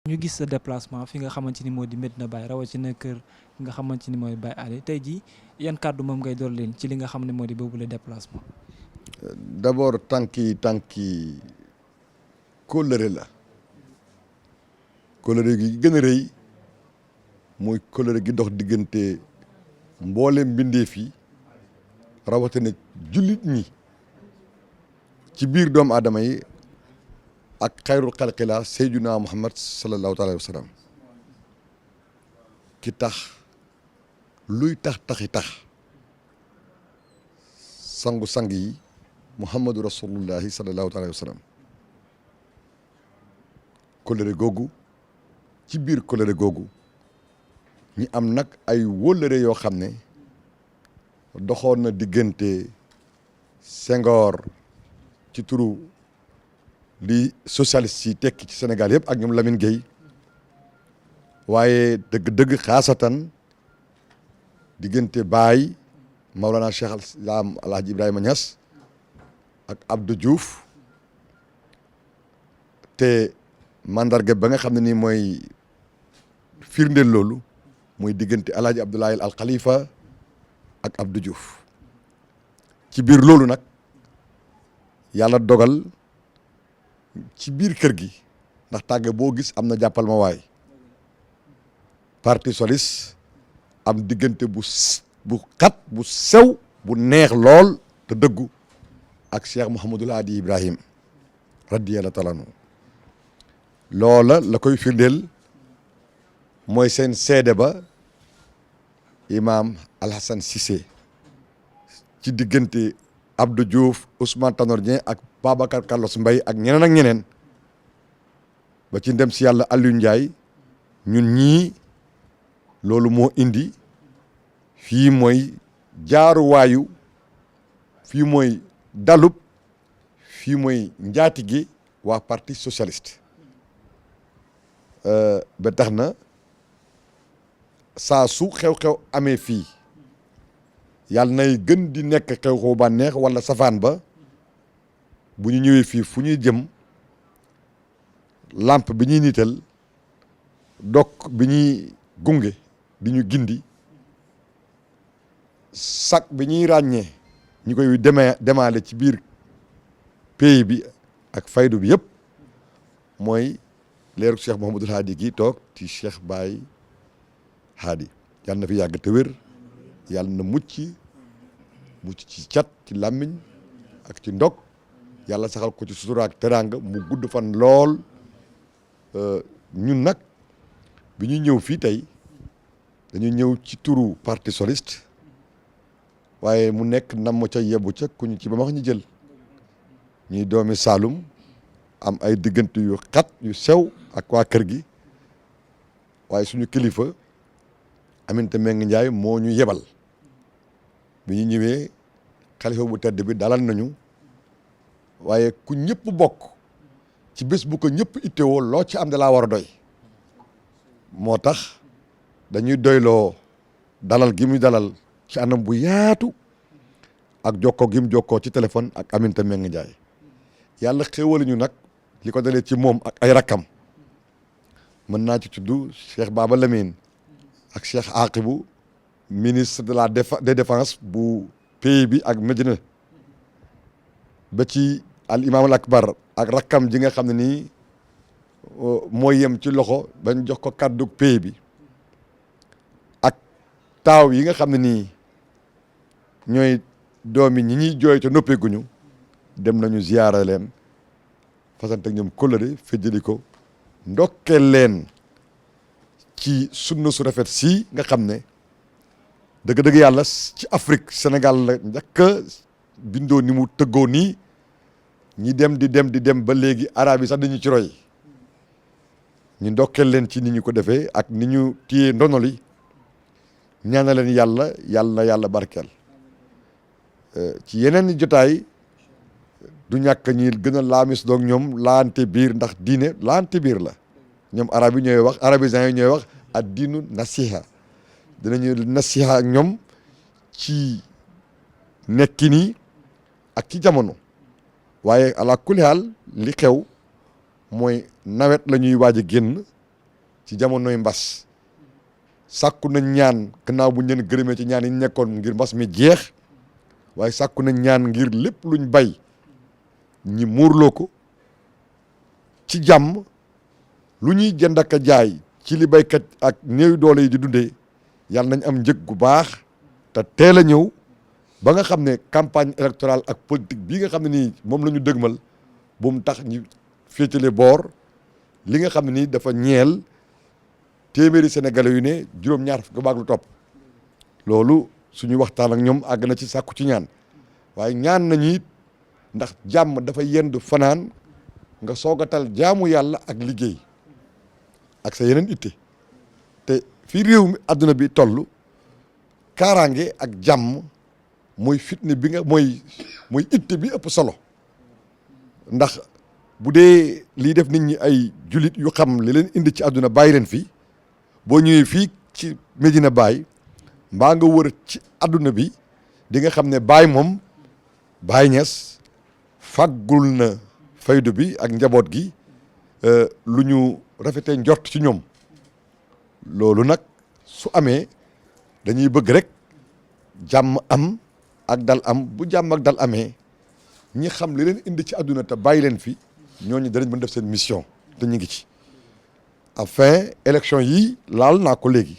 ñu gis sa déplacement fi nga xamante ni moo di Medina Baye rawatina kër nga xamante ni mooy Baye Ali tey jii yan kàddu moom ngay door leen ci li nga xam ne moo di boobule déplacement. d'abord tànki kóllëre la kóllëre gi gën a rëy mooy kóllëre gi dox diggante mboolem mbindeef yi rawatina jullit ñi ci biir doomu aadama yi ak xayrul xalqila Seydina Muhammad sallallahu alayhi wa sallam ki tax luy taxi tax sangu-sang yi Muhammadu rasulullahi sallallahu alayhi wa sallam kóllëre googu ci biir kóllëre googu ñi am nag ay wóllëre yoo xam ne doxoon na diggante Senghor ci turu li socialiste yi tekki ci Sénégal yëpp ak ñoom Lamine Gueye waaye dëgg-dëgg xaasatan diggante Baye Maulana Cheikh al Islam Alhaji Ibrahima Niass ak Abdou Diouf te mandarga ba nga xam ne nii mooy firndeel loolu muy diggante Alhaji Abdoulaye Al Khalifa ak Abdou Diouf ci biir loolu nag yàlla dogal ci biir kër gi ndax tàgge boo gis am na jàppal ma waay parti socialiste am diggante bu xat bu sew bu neex lool te dëggu ak Cheikh Mouhamadul Hadi Ibrahim radiyallahu taala anhu loola la koy firndeel mooy seen seede ba imam Alhassane Cissé ci diggante Abdou Diouf Ousmane Tanor Dieng ak Babacar Carlos Mbaye ak ñeneen ak ñeneen ba ci ndem si yàlla Aliou Ndiaye ñun ñii loolu moo indi fii mooy jaaruwaayu fii mooy dalub fii mooy njaatige waa parti socialiste ba tax na saa su xew-xew amee fii yàlla nay gën di nekk xew-xew ba neex wala safaan ba bu ñu ñëwee fii fu ñuy jëm lampe bi ñuy niital dok bi ñuy gunge di ñu gindi sac bi ñuy ràññee ñu koy demaale ci biir pays bi ak faydu bi yëpp mooy leeru Cheikh Mouhamadul Hadi gi toog ci Cheikh Baye Hadi yàlla na fi yàgg te wér yàlla na mucc ci cat ci làmmiñ ak ci ndog yàlla saxal ko ci sutura ak teraanga mu gudd fan lool ñun nag bi ñuy ñëw fii tey dañuy ñëw ci turu parti socialiste waaye mu nekk nam ca yebu ca ku ñu ci ba ma wax ñu jël ñuy doomi Saalum am ay diggante yu xat yu sew ak waa kër gi waaye suñu kilifa Aminata Mbengue Ndiaye moo ñu yebal bi ñu ñëwee xalifa bu tedd bi dalal nañu waaye ku ñëpp bokk ci bés bu ko ñëpp ittewoo loo ci am da laa war a doy moo tax dañuy doyloo dalal gi muy dalal ci anam bu yaatu ak jokkoo gi mu jokkoo ci téléphone ak Aminata Mbengue Ndiaye yàlla xéewal ñu nag li ko dalee ci moom ak ay rakkam mën naa ci tudd Cheikh Baba Lamine ak Cheikh Aqibou ministre de la défense bu pays bi ak Médina ba ci al imam al akbar ak rakkam ji nga xam ne nii moo yem ci loxo bañ jox ko kàddu pays bi ak taaw yi nga xam ne nii ñooy doomi ñi ñuy jooy te noppeeguñu dem nañu ziyaara leen fasante ak ñoom kóllëre fejjali ko ndokkeel leen ci sunna su rafet si nga xam ne dëgg-dëgg yàlla ci Afrique Sénégal la njëkk a bindoo ni mu tëggoo nii ñi dem di dem ba léegi arab yi sax dañu ci roy ñu ndokkeel leen ci ni ñu ko defee ak ni ñu téye ndono li ñaana leen yàlla na yàlla barkeel ci yeneen jotaay du ñàkk ñi gën a laamis doog ñoom laante biir ndax diine laante biir la ñoom arab yi ñooy wax arabisants yi ñooy wax ad diinu nasiha dinañu nasiha ak ñoom ci nekki nii ak ci jamono waaye ala kulli haal li xew mooy nawet la ñuy waaj a génn ci jamonoy mbas sàkku nañ ñaan gannaaw bu ñu leen gërëmee ci ñaan yi nekkoon ngir mbas mi jeex waaye sàkku nañ ñaan ngir lépp luñ bay ñi muurloo ko ci jàmm lu ñuy jënd ak a jaay ci li baykat ak néew doole yi di dundee yàlla nañ am njëg gu baax te teel a ñëw ba nga xam ne campagne électorale ak politique bii nga xam ne nii moom la ñu dëgmal bu mu tax ñu féetale boor li nga xam ne nii dafa ñeel téeméeri sénégalais yu ne juróom-ñaar fukk baag lu topp loolu suñu waxtaan ak ñoom àgg na ci sàkku ci ñaan waaye ñaan nañu it ndax jàmm dafa yendu fanaan nga soogatal jaamu yàlla ak liggéey ak sa yeneen itte te fii réew mi àdduna bi toll kaaraange ak jàmm mooy fitne bi nga mooy itte bi ëpp solo ndax bu dee lii def nit ñi ay jullit yu xam li leen indi ci àdduna bàyyi leen fii boo ñëwee fii ci Medina Baye mbaa nga wër ci àdduna bi di nga xam ne Baye moom Baye Niass fàggul na faydu bi ak njaboot gi lu ñu rafetee njort ci ñoom loolu nag su amee dañuy bëgg rek jàmm am ak dal am bu jàmm ak dal amee ñi xam li leen indi ci àdduna te bàyyi leen fi ñooñu danañ mën def seen mission te ñu ngi ci enfin élection yi laal naa ko léegi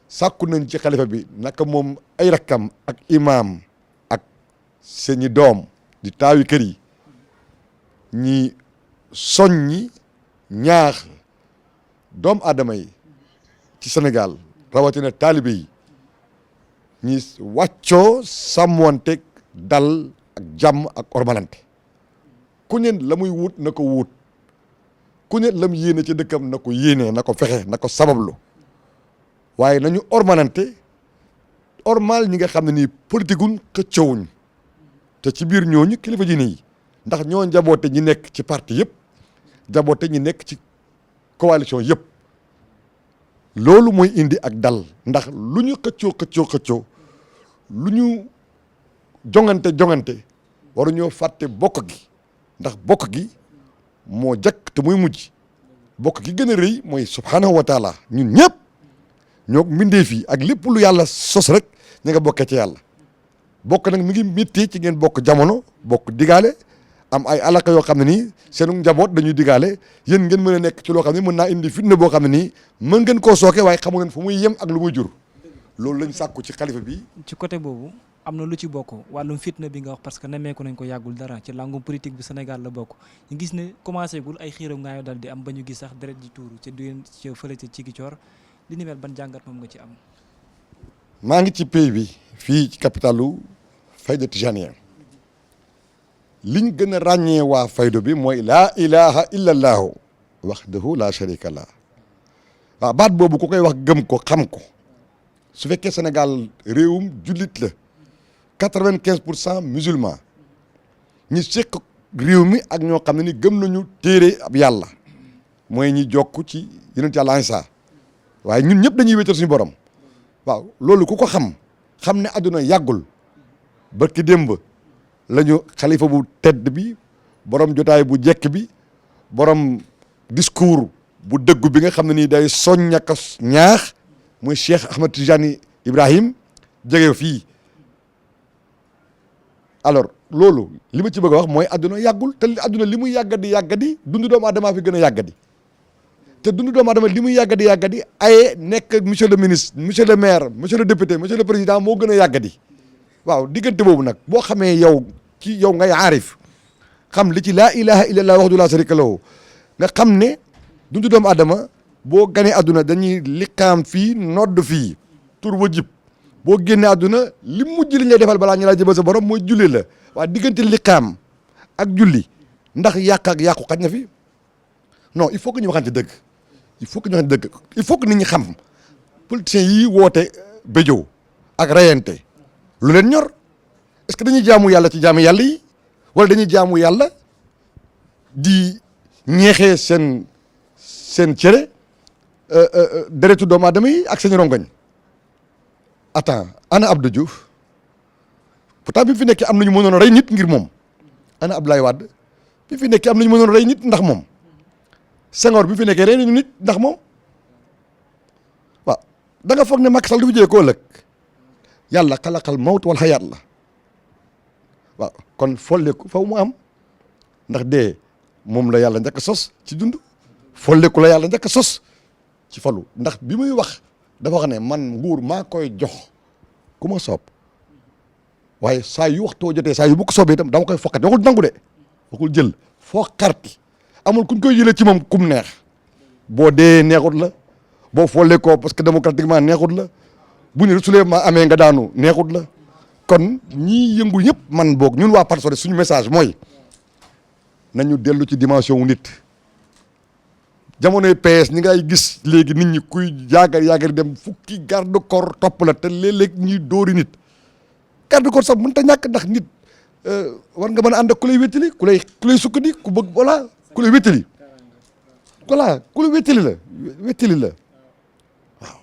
sàkku nañ ci xalifa bi naka moom ay rakkam ak imaam ak seeni doom di taawi kër yi ñi soññi ñaax doom aadama yi ci Sénégal rawatina taalibe yi ñi wàccoo sàmmoonteeg dal ak jàmm ak ormalante ku ne la muy wut na ko wut ku ne lam yéene ci dëkkam na ko yéene na ko fexe na ko sabablu waaye nañu ormalante ormal ñi nga xam ne nii politikuñ xëccowuñ te ci biir ñooñu kilifa diine yi ndax ñoo njaboote ñi nekk ci parti yëpp njaboote ñi nekk ci coalition yëpp loolu mooy indi ak dal ndax lu ñu xëccoo lu ñu jongante waruñoo fàtte bokk gi ndax bokk gi moo jakk te muy mujj bokk gi gën a rëy mooy subhanahu wa taala ñun ñëpp ñoo mbindee fii ak lépp lu yàlla sos rek ña nga bokkee ci yàlla bokk nag mi ngi métti ci ngeen bokk jamono bokk digaale am ay alaka yoo xam ne nii seenu njaboot dañuy digaale yéen ngeen mën a nekk ci loo xam ne mën naa indi fitna boo xam ne nii mën ngeen koo sooke waaye xamu ngeen fu muy yem ak lu muy jur loolu lañ sàkku ci xalifa bi. ci côté boobu am na lu ci bokk wàllum fitna bi nga wax parce que nemmeeku nañ ko yàggul dara ci langum politique bi Sénégal la bokk ñu gis ne commencé gul ay xiiram ngaa yoo dal di am ba ñu gis sax deret ji tuuru ca duyen ci fële ca Ziguinchor li ni mel ban jàngat moom nga ci am. maa ngi ci pays bi fii ci capitalu Fayda Tijaniyya liñ gën a ràññee waa faydu bi mooy laa ilaha illa allaahu wahdahu la sharika lah waaw baat boobu ku koy wax gëm ko xam ko su fekkee Sénégal réewum jullit la 95% musulman ñi seq réew mi ak ñoo xam ne ni gëm nañu téere ab yàlla mooy ñi jokk ci yonent yàlla Iisaa waaye ñun ñëpp dañuy wéetal suñu borom waaw loolu ku ko xam ne àdduna yàggul barki démb lañu xalifa bu tedd bi borom jotaay bu jekk bi borom discours bu dëggu bi nga xam ne nii day soññ ak ñaax muy Cheikh Ahmed Tijani Ibrahim jóge fii alors loolu li ma ci bëgg a wax mooy àdduna yàggul te àdduna li muy yàggadi dundu doomu aadama fi gën a yàggadi te dundu doomu aadama li muy yàggadi aye nekk monsieur le ministre monsieur le maire monsieur le député monsieur le président moo gën a yàggadi waaw diggante boobu nag boo xamee yow ngay aarif xam li ci laa ilaha illallah wahdahu la sharika lahu nga xam ne dundu doomu aadama boo ganee àdduna dañuy liqaam fii nodd fii tur wa jib boo génnee àdduna li mujj li ñu lay defal balaa ñu laa jëbal sa borom mooy julli la waa diggante liqaam ak julli ndax yàqu xaj na fi non il faut que ñu waxante dëgg il faut que nit ñi xam politiciens yi woote béjoo ak rayante lu leen ñor est-ce que dañuy jaamu yàlla ci jaamu yàlla yi wala dañuy jaamu yàlla di ñeexee seen cere deretu doomu aadama yi ak seen rongoñ. attends ana Abdou Diouf pourtant bi mu fi nekkee am nañu mënoon a rey nit ngir moom ana Abdoulaye Wade bi fi nekkee am nañu mënoon a rey nit ndax moom Senghor bi fi nekkee rey nañu nit ndax moom waaw da nga foog ne Macky Sall du fi jëlee ko ëllëg yàlla xalaqal mawt wal xayaat la waaw kon folleeku faw mu am ndax dee moom la yàlla njëkk sos ci dund folleeku la yàlla njëkk sos ci falu ndax bi muy wax dafa wax ne man nguur maa koy jox ku ma soob waaye saa yu waxtoo jotee saa yu bu ko soobee itam dama koy fokkat waxul nangu de waxul jël foo xarti amul kuñ koy jëlee ci moom kum neex boo dee neexut la boo follee ko parce que démocratiquement neexut la bu ñu soulèvement amee nga daanu neexut la kon ñii yëngu ñëpp man boog ñun waa Parti suñu message mooy nañu dellu ci dimension wu nit jamonoy PS ñi ngay gis léegi nit ñi kuy yaagar dem fukki garde corps topp la te léeg-léeg ñuy dóori nit garde corps sax mënut a ñàkk ndax nit war nga mën a ànd ak ku lay wéttali ku lay sukkandi ku bëgg voilà ku lay wéttali voilà ku lay wéttali la waaw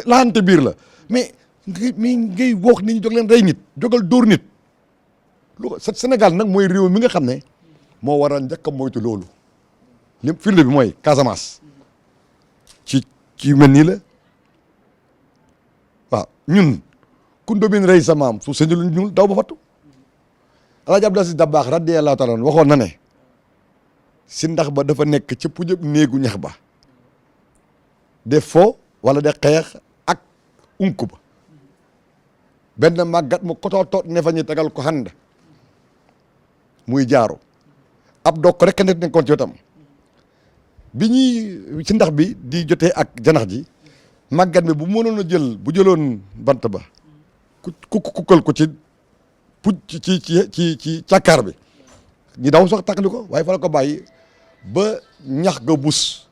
laante biir la mais ngay wax nit ñi jóg leen rey nit jógal dóor nit lu Sénégal nag mooy réew mi nga xam ne moo war a njëkk a moytu loolu li firnde bi mooy Casamance ci mel nii la waaw ñun ku ndóobin rey sa maam su sëñu lu ñuul daw ba fattu Alaaji Abdou Aziz Dabakh radiyallahu taala waxoon na ne si ndax ba dafa nekk ca pujëb néegu ñax ba de fo wala de xeex ak unk ba benn màggat mu kotootoot ne fa ñu tegal ko xand muy jaaro ab dokk rek net nekkoon ci wetam bi ñuy ci ndax bi di jotee ak janax ji màggat mi bu mënoon a jël bu jëloon bant ba kukkal ko ci puj ci càkkaar bi ñi daw sax tàqali ko waaye fa la ko bàyyi ba ñax ga bus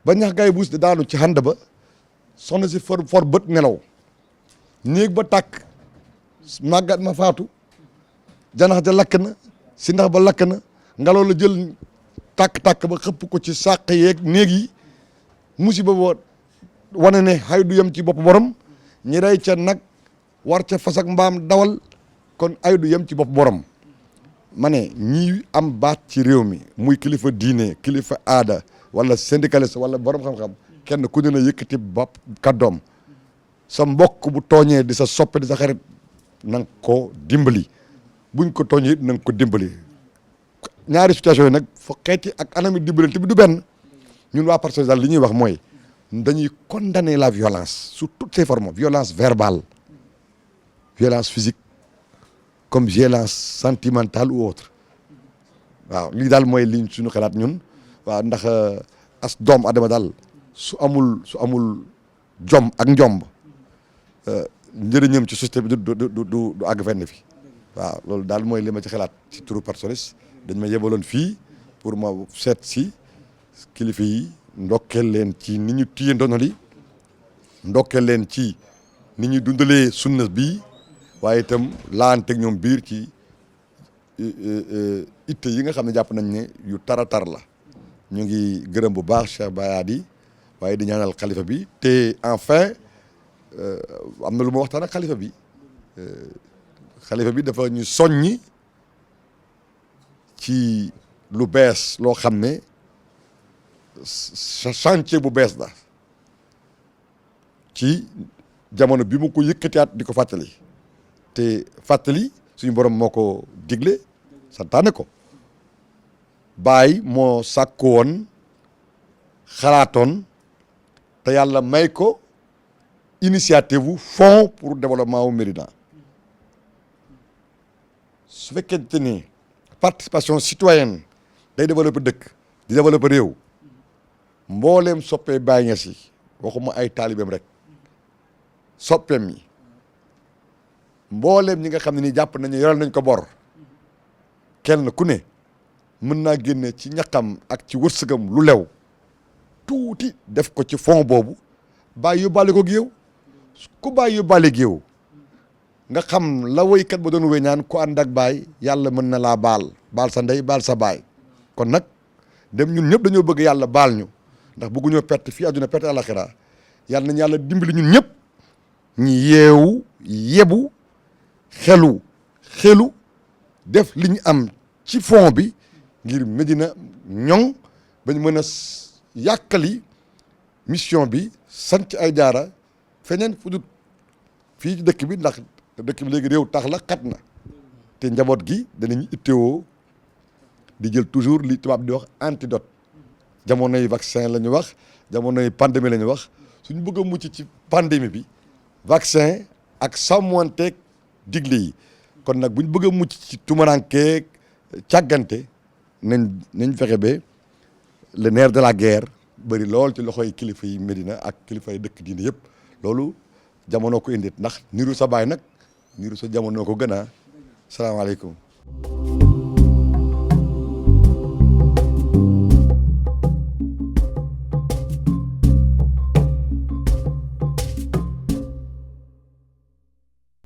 ba ñax gaay bus di daanu ci xand ba soxna si for bët nelaw néeg ba tàkk màggat ma faatu janax ja lakk na si ndax ba lakk na ngelaw la jël tàkk-tàkk ba xëpp ko ci sàq yeeg néeg yi musiba ba wane ne xay du yem ci bopp borom ñi rey ca nag war ca fas ak mbaam dawal kon ay du yem ci bopp borom ma ne ñi am baat ci réew mi muy kilifa diine kilifa aada wala syndicaliste wala borom xam-xam kenn ku ne na yëkkati bopp kàddoom sa mbokk bu tooñee di sa soppe di sa xarit na nga ko dimbali buñ ko tooñee it na nga ko dimbali ñaari situation yi nag fo xeeti ak anami dimbalante bi du benn ñun waa Parti daal li ñuy wax mooy dañuy condamner la violence sous toutes ses formes violence verbale violence physique comme violence sentimentale ou autre waaw lii daal mooy liñ suñu xalaat ñun waaw ndax as doom adama daal su amul jom ak njomb njëriñam ci société bi du àgg fenn fi waaw loolu daal mooy li ma ci xalaat ci turu Parti dañ ma yebaloon fii pour ma seet si kilifa yi ndokkeel leen ci ni ñu téye ndono li ndokkeel leen ci ni ñuy dundalee sunna bi waaye itam laanteeg ñoom biir ci itte yi nga xam ne jàpp nañ ne yu taratar la ñu ngi gërëm bu baax Cheikh Bayadi waaye di ñaanal xalifa bi te enfin am na lu ma waxtaan ak xalifa bi dafa ñu soññi ci lu bees loo xam ne chantier bu bees la ci jamono bi mu ko yëkkatiwaat di ko fàttali te fàttali suñu borom moo ko digle santaane ko Baay moo sàkku woon xalaatoon te yàlla may ko initiative bu fonds pour développement wu Médina su fekkente ni participation citoyenne day développer dëkk di développer réew mbooleem soppee Baay Ñas yi waxuma ay taalibeem rek soppeem yi mbooleem ñi nga xam ne ni jàpp nañu yoral nañ ko bor kenn ku ne mën naa génne ci ñaqam ak ci wërsëgam lu lew tuuti def ko ci fond boobu Baay yóbbaale ko géew ku Baay yóbbaale géew nga xam la woykat ba doon wéy ñaan ku ànd ak baay yàlla mën na laa baal sa ndey baal sa baay. kon nag dem ñun ñëpp dañoo bëgg yàlla baal ñu ndax bëgguñoo perte fii àdduna perte àlaxira yàlla nañ yàlla dimbali ñun ñëpp ñi yeewu yebu xelu def li ñu am ci fond bi ngir Médina ñoŋ bañ mën a yàkkali mission bi sant ay daara feneen fu dul fii ci dëkk bi ndax dëkk bi léegi réew tax la xat na te njaboot gi danañ itteewoo di jël toujours li tubaab di wax antidote jamonoy vaccin la ñu wax jamonoy pandémie la ñu wax suñu bëgg a mucc ci pandémie bi vaccin ak sàmmanteeg digle yi kon nag buñ bëgg a mucc ci tumarankeeg càggante nañ fexe ba le nerf de la guerre bëri lool ci loxoy kilifa yi Médina ak kilifa yi dëkk diine yëpp loolu jamono ko indi ndax niru sa baay nag niru sa jamono ko gën a salaamaaleykum